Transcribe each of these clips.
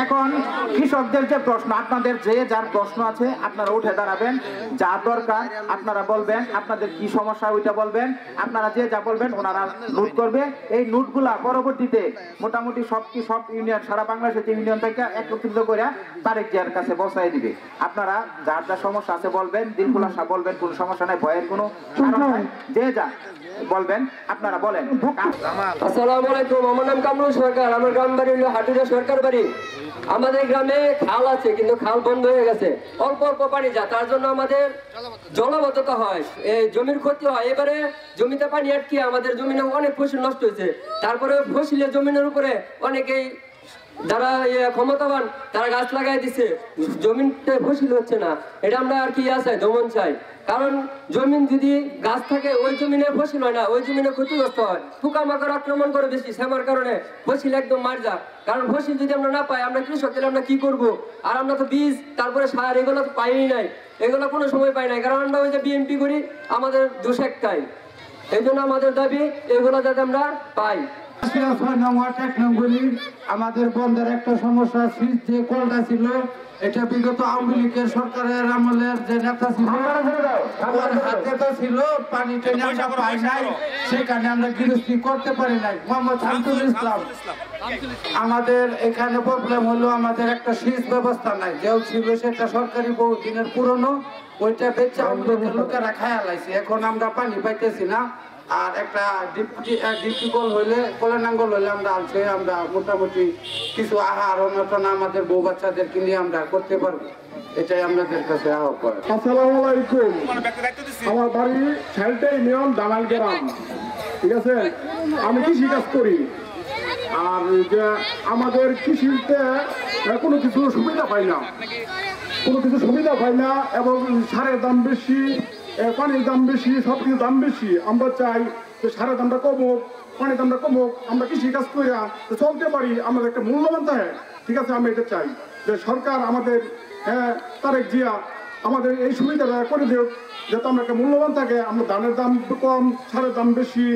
এখন কৃষকদের যে প্রশ্ন, আপনাদের যে যার প্রশ্ন আছে আপনারা উঠে দাঁড়াবেন, যা দরকার আপনারা বলবেন, আপনাদের কি সমস্যা ওইটা বলবেন, আপনারা যে যা বলবেন ওনারা নোট করবে। এই নোটগুলা পরবর্তীতে মোটামুটি সব ইউনিয়ন, সারা বাংলাদেশের যে ইউনিয়ন থেকে একত্রিত করে তারেক জিয়ার কাছে পৌঁছায় দিবে। আপনারা যার যা সমস্যা আছে বলবেন, দিল খুলাসা বলবেন, কোনো সমস্যা নাই, ভয়ের কোনো কারণ নাই, যে যা বলবেন আপনারা বলেন। আসসালামু আলাইকুম, আমার নাম কামরুল সরকার, আমার গ্রাম বাড়ি হলো হাটুরা সরকার বাড়ি। আমাদের গ্রামে খাল আছে কিন্তু খাল বন্ধ হয়ে গেছে, অল্প অল্প পানি যায়, তার জন্য আমাদের জলাবদ্ধতা হয়, এই জমির ক্ষতি হয়। এবারে জমিতে পানি আটকে আমাদের জমিনে অনেক ফসল নষ্ট হয়েছে। তারপরে ফসলের জমিনের উপরে অনেকেই যারা ক্ষমতাবান তারা গাছ লাগাই দিচ্ছে, জমিনতে ফসল হচ্ছে না। এটা আমরা আর কি আছে দমন চাই, কারণ জমিন যদি গাছ থাকে ওই জমিনে ফসল হয় না, ওই জমিনে ক্ষতিগ্রস্ত হয়, পোকামাকড় আক্রমণ করে বেশি, সেমার কারণে ফসল একদম মার যায়। কারণ ফসল যদি আমরা না পাই, আমরা কৃষক তাহলে আমরা কি করব? আর আমরা তো বীজ তারপরে সার এগুলো তো পাই নাই, এগুলো কোনো সময় পাই নাই, কারণ আমরা ওই যে বিএমপি করি, আমাদের দোষ একটাই। এই জন্য আমাদের দাবি এগুলো যাতে আমরা পাই। আমাদের বন্ধের একটা সমস্যা, যে কলটা ছিল এটা বিগত আওয়ামী লীগের সরকারের আমলের যে নেতা ছিল হাতে তো ছিল, পানি টেনে আমরা পাই নাই, সেখানে আমরা গৃহস্থী করতে পারি নাই। মোহাম্মদ শামসুল ইসলাম, আমাদের এখানে প্রবলেম হলো আমাদের একটা সেচ ব্যবস্থা নাই, যেও ছিল সেটা সরকারি বহু দিনের পুরনো, ওইটা বেচে আওয়ামী লীগের লোকেরা খায়া লাইছে, এখন আমরা পানি পাইতেছি না। আর একটা ডিপটি কল হইলে, কলের নাঙ্গল হইলে আমরা আনছে, আমরা মোটামুটি কিছু আহার অন্যতনা আমাদের বউ বাচ্চাদেরকে নিয়ে আমরা করতে পারবো, এটাই আমাদের কাছে আহ্বান। আসসালামু আলাইকুম, আমার বাড়ি সাইলটা ইউনিয়ন দামাল গ্রাম, ঠিক আছে। আমি কৃষি কাজ করি, আর যে আমাদের কৃষিতে কোনো কিছু সুবিধা পাই না, এবং সারের দাম বেশি, পানির দাম বেশি, সব কিছু দাম বেশি। আমরা চাই যে সারের দামটা কমুক, পানির দামটা কমুক, আমরা কৃষি কাজ করে চলতে পারি, আমাদের একটা মূল্যবান থাকে, ঠিক আছে। আমি এটা চাই যে সরকার আমাদের তারেক জিয়া আমাদের এই সুবিধাটা করে দেব, যাতে আমরা একটা মূল্যবান থাকে। আমরা ধানের দাম কম, সারের দাম বেশি,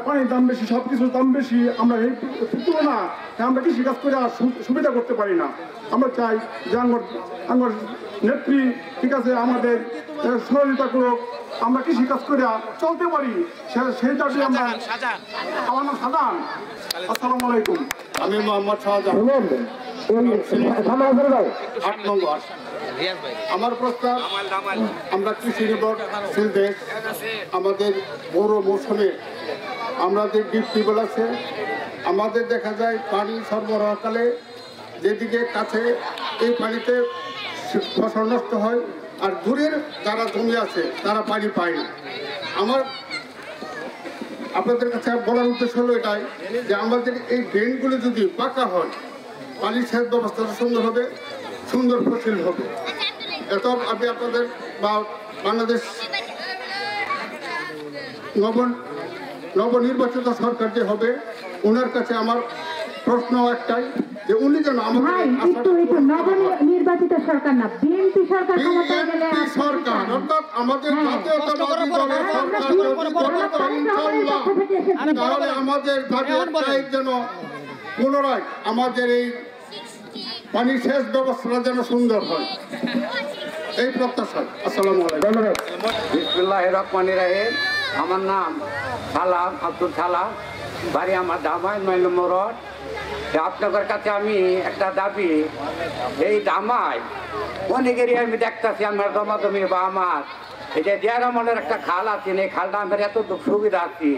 পানির দাম বেশি, সব কিছুর দাম বেশি, আমরা এই তুলনা আমরা কৃষি কাজ করে আর সুবিধা করতে পারি না। আমরা চাই যে আমার নেত্রী, ঠিক আছে, আমাদের সহযোগিতা করুক, আমরা কৃষি কাজ করে চলতে পারি, সেই দাবি আমরা। আমার নাম সাজান। আসসালামু আলাইকুম, আমি মোহাম্মদ শাহজাহান, 8 নম্বর। আমার প্রস্তাব, আমরা কৃষি নির্ভরশীল দেশ, আমাদের বড় মৌসুমে আমাদের ডিপ টিউবওয়েল আছে, আমাদের দেখা যায় পানি সরবরাহকালে যেদিকে কাছে এই পানিতে ফসল নষ্ট হয়, আর দূরের যারা জমি আছে তারা পানি পায় না। আমার আপনাদের কাছে বলার উদ্দেশ্য হলো এটাই যে আমাদের এই ড্রেনগুলো যদি পাকা হয়, পানির সেচ ব্যবস্থাটা সুন্দর হবে, সুন্দর ফসল হবে। এত আমি আপনাদের বা বাংলাদেশ নবনির্বাচিত সরকার যে হবে, ওনার কাছে আমার প্রশ্ন একটাই যে উনি যেন আমাদের নির্বাচিত সরকার না, বিএনপি সরকার ক্ষমতায় গেলে সরকার, অর্থাৎ আমাদের জাতীয়তাবাদী দলের সরকার তাহলে আমাদের দাবি যেন পুনরায় আমাদের এই পানি সেচ ব্যবস্থাটা যেন সুন্দর হয়, এই প্রত্যাশা। আসসালামু আলাইকুম। বিসমিল্লাহির রহমানির রহিম। আমার নাম সালাম, আব্দুল সালাম, বাড়ি আমার দামাই 9 নম্বর রোড। আপনাদের কাছে আমি একটা দাবি, এই দামাই অনেকেরই আমি দেখতেছি আমার জমাজমি বা আমার এই যে জিয়ারমলের একটা খাল আছে, এই খালটা আমার এত সুবিধা আছে,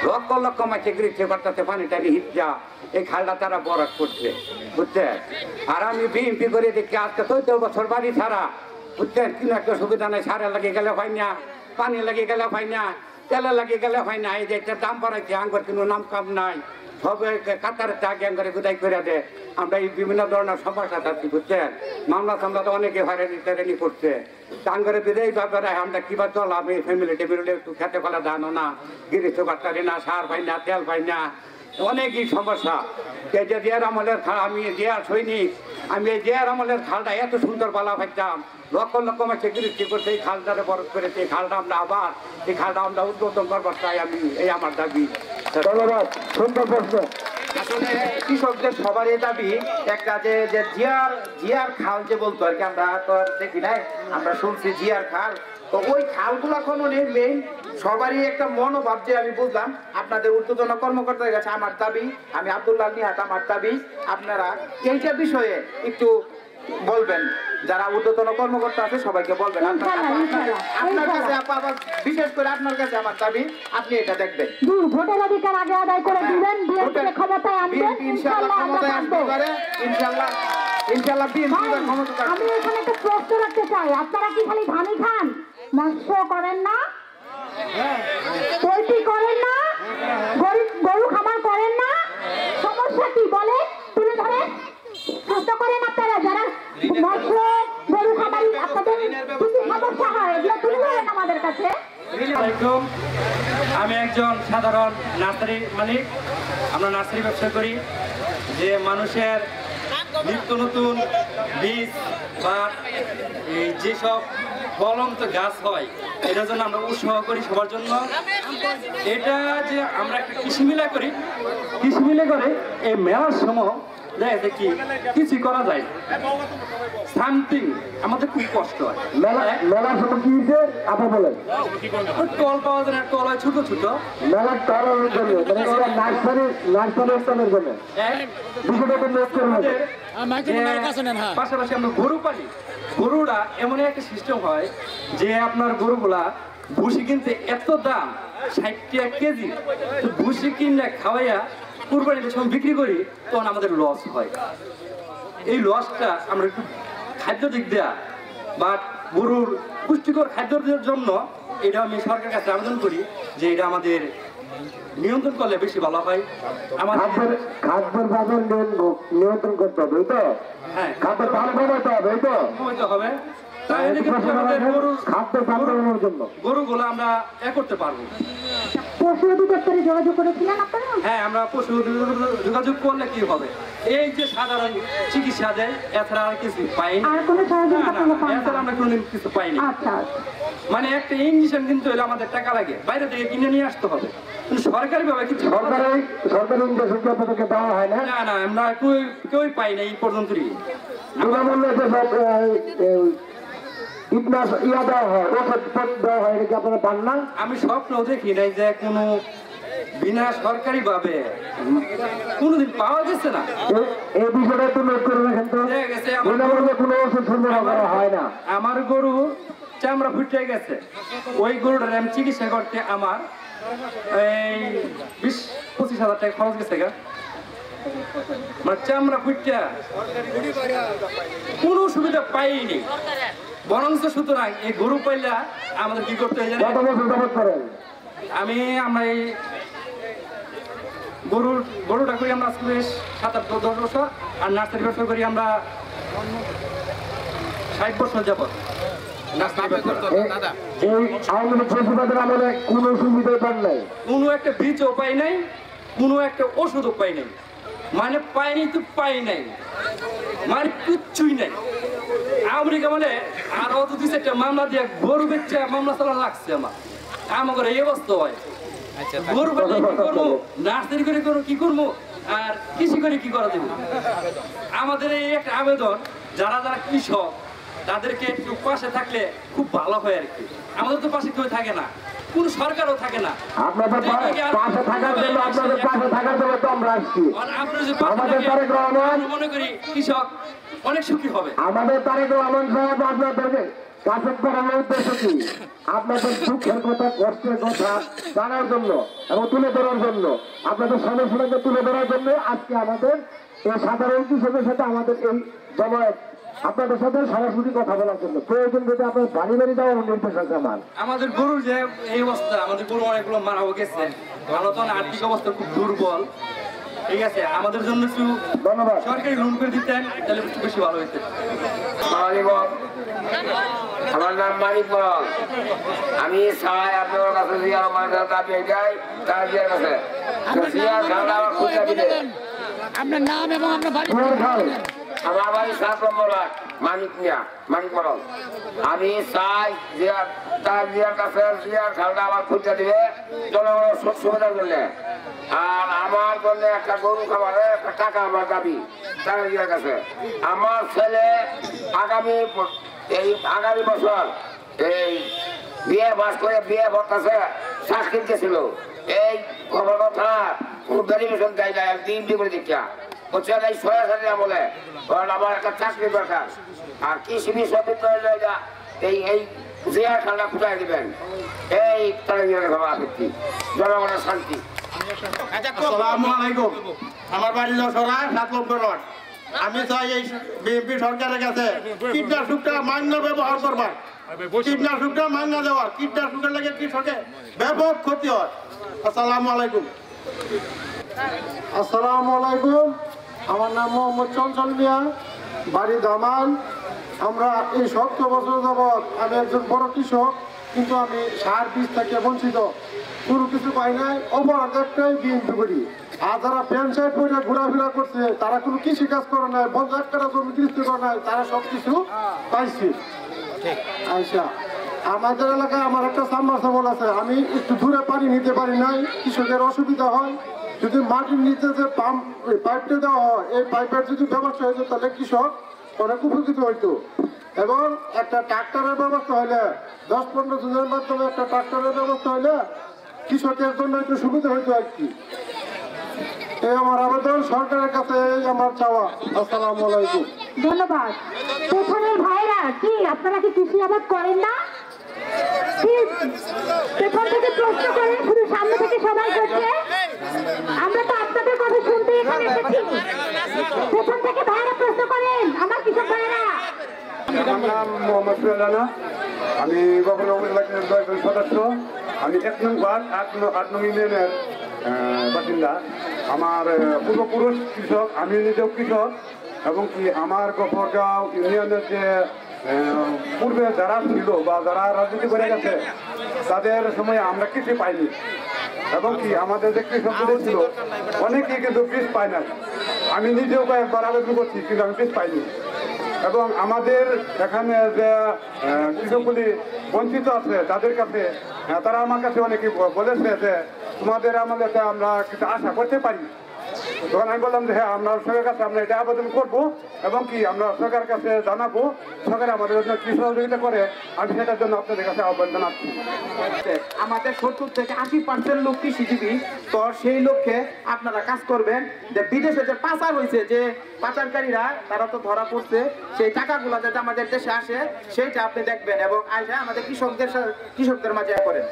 লক্ষ লক্ষ মাছে গৃহীত করতেছে, পানি টানি হিপজা এই খালটা তারা বরাদ করছে, বুঝছেন। আর আমি বিএমপি করে দেখি আজকে 14 বছর বাড়ি ছাড়া, বুঝছেন, কোনো একটা সুবিধা নেই, সারে লাগিয়ে গেলে হয় না, পানি লাগিয়ে গেলে হয় না, তেলে লাগিয়ে গেলে হয় না। এই যে একটা দাম বাড়াইছে, আঙ্গর কোনো নাম কাম নাই, সবে কাতারে টাকা আঙ্গরে গুদাই করে দেয়। আমরা এই বিভিন্ন ধরনের সমস্যা থাকছি, বুঝছেন। মামলা সামলা তো অনেকে হয়রানি করছে, আঙ্গরে বিদায় ব্যাপারে আমরা কিবা চলাম, এই ফ্যামিলি টেবিলে একটু খেতে ফেলা দানো না, গিরিশ পারি না, সার পাই না, তেল পাই না, অনেকই সমস্যা। এই যে জিয়ার আমলের খাল, আমি জিয়ার সৈনিক, আমি এই জিয়ার আমলের খালটা এত সুন্দর পালা পাইতাম, লক্ষ লক্ষ মাসে কৃষি করছে, এই খালটারে বরফ করেছে, এই খালটা আমরা আবার এই খালটা আমরা উদ্বোধন করবার চাই, আমি এই আমার দাবি। ধন্যবাদ, সুন্দর প্রশ্ন। আসলে কৃষকদের সবারই দাবি একটা যে জিয়ার খাল যে বলতো আর কি, আমরা তো দেখি নাই, আমরা শুনছি জিয়ার খাল, তো ওই খালগুলা খননের মেইন সবারই একটা মনোভাব যে আমি বুঝলাম। আপনাদের ঊর্ধ্বতন কর্মকর্তার কাছে আমার দাবি, আমি আব্দুল্লাহ নিহাত, আমার দাবি আপনারা এইটা বিষয়ে একটু বলবেন, যারা ঊর্ধ্বতন কর্মকর্তা আছে সবাইকে বলবেন। আপনার কাছে বিশেষ করে আপনার কাছে আমার দাবি, আপনি এটা দেখবেন। ভোটের অধিকার আগে আদায় করে দিবেন, বিএনপি ক্ষমতায় আনবেন, ইনশাআল্লাহ ক্ষমতায় আসতে পারে, ইনশাআল্লাহ বিএনপি ক্ষমতা। আমি এখানে একটা প্রশ্ন রাখতে চাই, আপনারা কি খালি ধানই খান, মৎস্য করেন না, পোল্ট্রি করেন না, গরু খামার করেন না? সমস্যা কি বলে তুলে ধরে প্রশ্ন করেন আপনারা, যারা মৎস্য গরু খামারি, আপনাদের কি সমস্যা হয় এগুলো তুলে ধরেন আমাদের কাছে। আমি একজন সাধারণ নার্সারি মালিক, আমরা নার্সারি ব্যবসা করি। যে মানুষের নিত্য নতুন বীজ বা এই যেসব ফলন্ত গাছ হয়, এটার জন্য আমরা উৎসাহ করি সবার জন্য। এটা যে আমরা একটা কৃষি মেলা করি, কৃষি মেলা করে এই মেলার সময় দেখা যায় কি কিছুই করা যায় সামথিং, আমাদের খুব কষ্ট হয়। মেলার সময় কি হয়েছে আপনি বলেন? টল পাওয়া যায় না, টল হয় ছোট ছোট, মেলার টলের জন্য নার্সারির জন্য পাশাপাশি আমরা গরু পালি। গরুরা এমন একটা সিস্টেম হয় যে আপনার গরুগুলা ভুসি কিনতে এত দাম, 60 টাকা কেজি, তো ভুসি কিনে খাওয়াইয়া কুরবানির সময় বিক্রি করি, তখন আমাদের লস হয়। এই লসটা আমরা একটু খাদ্য দিক দেয়া বা গরুর পুষ্টিকর খাদ্যের জন্য এটা আমি সরকারের কাছে আবেদন করি যে এটা আমাদের নিয়ন্ত্রণ করলে বেশি ভালো হয়। আমাদের খাদ্যের বাজার নিয়ন্ত্রণ করতে হবে, তো হ্যাঁ খাদ্যের দাম কমাতে হবে, তো কমাতে হবে, তাহলে কিন্তু আমাদের গরুগুলো আমরা করতে পারবো। পশু অধিদপ্তরে যোগাযোগ করেছিলেন আপনারা? হ্যাঁ, আমরা পশু যোগাযোগ করলে কি হবে, এই যে সাধারণ চিকিৎসা দেয়, এছাড়া আর কিছু পাইনি, আর কোনো সহযোগিতা এছাড়া আমরা কোনোদিন কিছু পাইনি। আচ্ছা, মানে একটা ইঞ্জেকশন কিনতে হলে আমাদের টাকা লাগে, বাইরে থেকে কিনে নিয়ে আসতে হবে, সরকারি ভাবে কিছু সরকারি ইঞ্জেকশন আপনাদেরকে দেওয়া হয় না? না, আমরা কেউই পাই না এই পর্যন্তই। আমি স্বপ্ন দেখি নাই যে কোনো বিনা সরকারি ভাবে কোনদিন পাওয়া গেছে না। এই বিষয়টা একটু নোট করে রাখেন তো, কোনো ওষুধ সরবরাহ করা হয় না। আমার গরু চামড়া ফুটে গেছে, ওই গরুটার আমি চিকিৎসা করতে আমার এই 20-25 হাজার টাকা খরচ গেছে গা। মানে চামড়া ফুটে কোনো সুবিধা পাইনি, বরঞ্চ সুতরাং এই গরু পাইলা আমাদের কি করতে হয় জানেন? আমরা এই গরুটা করি আমরা 7-10 বছর, আর নার্সারি ব্যবসা করি আমরা 60 বছর যাবত। কোনো সুবিধা পান নাই, কোনো একটা বীজও পাই নাই, কোনো একটা ওষুধও পাই নাই, মানে পাইনি তো পাই নাই, মানে কিচ্ছুই নাই। আমেরিকা মানে আর অত 2-4টা মামলা দিয়ে গরু বেচা মামলা চালা লাগছে আমার এই অবস্থা হয়। গরু পাইলে কি করবো, নার্সারি করে কি করবো, আর কৃষি করে কি করা দেবো? আমাদের এই একটা আবেদন, যারা যারা কৃষক তাদেরকে একটু পাশে থাকলে খুব ভালো হয় আর কি। আমাদের তো পাশে কেউ থাকে না, কোন সরকারও থাকে না। আপনাদের পাশে থাকার জন্য তো আমরা আসছি। মনে করি কৃষক অনেক সুখী হবে। আমাদের তারেক রহমান সাহেব আপনাদেরকে কাছে করানোর উদ্দেশ্য কি, আপনাদের দুঃখের কথা, কষ্টের কথা জানার জন্য এবং তুলে ধরার জন্য, আপনাদের সমস্যাটাকে তুলে ধরার জন্য আজকে আমাদের এই সাধারণ কৃষকের সাথে আমাদের এই সময় আপনাদের সাথে সরাসরি কথা বলার জন্য। প্রয়োজন যদি আপনার বাড়ি বাড়ি যাওয়ার নির্দেশ আছে আমার। আমাদের গরুর যে এই অবস্থা, আমাদের গরু অনেকগুলো মারাও গেছে, ভালো তো আর্থিক অবস্থা খুব দুর্বল, ঠিক আছে, আমাদের জন্য একটু ধন্যবাদ, সরকারি লোন করে দিতেন তাহলে একটু বেশি ভালো হইতে। আমার নাম মানিক বল, আমি চাই আপনার কাছে আপনার নাম এবং আপনার বাড়ি আমার বাড়ি 7 নম্বর ওয়ার্ড, মানিক মিয়া, মানিক মরল। আমি চাই যে তার জিয়ার কাছে জিয়ার খালটা আমার খুঁজতে দিবে জনগণের সুবিধার জন্য। আর আমার জন্য একটা গরু খাবারে একটা টাকা আমার দাবি তার জিয়ার কাছে। আমার ছেলে আগামী বছর এই বিয়ে বাস করে বিয়ে করতেছে, চাকরি গেছিল। এই খবর কথা খুব ভেরিফিকেশন দেয় না, একদিন করে দীক্ষা হচ্ছে এই 6,000 আমলে। কারণ আমার একটা চাকরি দরকার। আর কৃষি বিশ্ববিদ্যালয় এই জিয়ার খালটা খুঁজাই দিবেন, এই তারা আপত্তি, জনগণের শান্তি। আসসালামু আলাইকুম। আমার বাড়ি যশোরা 7 নম্বর ওয়ার্ড। আমি চাই এই বিএনপি সরকারের কাছে কীটনাশকটা মান্য ব্যবহার করবার, কীটনাশকটা মান্য দেওয়ার। কীটনাশকের লাগে কৃষকের ব্যাপক ক্ষতি হয়। আসসালামু আলাইকুম। আসসালামু আলাইকুম। আমার নাম মোহাম্মদ চঞ্চল মিয়া, বাড়ি দামান। আমরা এই 70 বছর যাবৎ আমি একজন বড় কৃষক, কিন্তু আমি সার বীজ থেকে বঞ্চিত, কোনো কিছু পাই নাই। অপরাধ একটাই বিএনপি করি। আর যারা প্যান্ট শার্ট পরে ঘোরাফেরা করছে তারা কোনো কৃষি কাজ করে নাই, 50 টাকা জমি কৃষি করে নাই, তারা সব কিছু পাইছে। আচ্ছা, আমাদের এলাকায় আমার একটা সাবমার্সিবল আছে, আমি একটু দূরে পানি নিতে পারি নাই, কৃষকের অসুবিধা হয়। যদি মাটির নিচে যে পাইপটা দেওয়া হয়, এই পাইপের যদি ব্যবস্থা হয়েছে তাহলে কৃষক অনেক উপকৃত হইতো। এবং একটা ট্রাক্টরের ব্যবস্থা হলে 10-15 জনের মাধ্যমে একটা ট্রাক্টরের ব্যবস্থা হলে কৃষকের জন্য একটু সুবিধা হইতো আর কি। এই আমার আবেদন সরকারের কাছে, এই আমার চাওয়া। আসসালামু আলাইকুম। ধন্যবাদ। পেছনের ভাইরা কি আপনারা কি কৃষি আবাদ করেন না? পেছন থেকে প্রশ্ন করেন, শুধু সামনে থেকে সবাই করছে। আমরা তো আপনাদের কথা শুনতে এখানে এসেছি। পেছন থেকে ভাইরা প্রশ্ন করেন, আমার কৃষক ভাইরা। আমার নাম মোহাম্মদ সুরানা, আমি গোপাল এলাকার সদস্য। আমি 1 নং ওয়ার্ড 8 নং ইউনিয়নের বাসিন্দা। আমার পূর্বপুরুষ কৃষক, আমি নিজেও কৃষক। এবং কি আমার গোপালগাঁও ইউনিয়নের যে পূর্বে যারা ছিল বা যারা রাজনীতি করে গেছে তাদের সময় আমরা কিছু পাইনি। এবং কি আমাদের যে কৃষকদের ছিল অনেকেই কিন্তু বীজ পায় না। আমি নিজেও কয়েকবার আবেদন করছি, কিন্তু আমি বীজ পাইনি। এবং আমাদের এখানে যে কৃষকগুলি বঞ্চিত আছে তাদের কাছে, তারা আমার কাছে অনেকে বলেছে যে তোমাদের আমাদের আমরা কিছু আশা করতে পারি। তখন আমি বললাম যে হ্যাঁ, আমরা সরকারের কাছে আমরা এটা আবেদন করবো এবং কি আমরা সরকারের কাছে জানাবো, সরকার আমাদের জন্য কি সহযোগিতা করে আমি সেটার জন্য আপনাদের কাছে আহ্বান জানাচ্ছি। আমাদের 70 থেকে 80% লোক কৃষিজীবী। তো সেই লক্ষ্যে আপনারা কাজ করবেন যে বিদেশে যে পাচার হয়েছে, যে পাচারকারীরা তারা তো ধরা পড়ছে, সেই টাকাগুলো যাতে আমাদের দেশে আসে সেইটা আপনি দেখবেন এবং আমাদের কৃষকদের মাঝে করেন।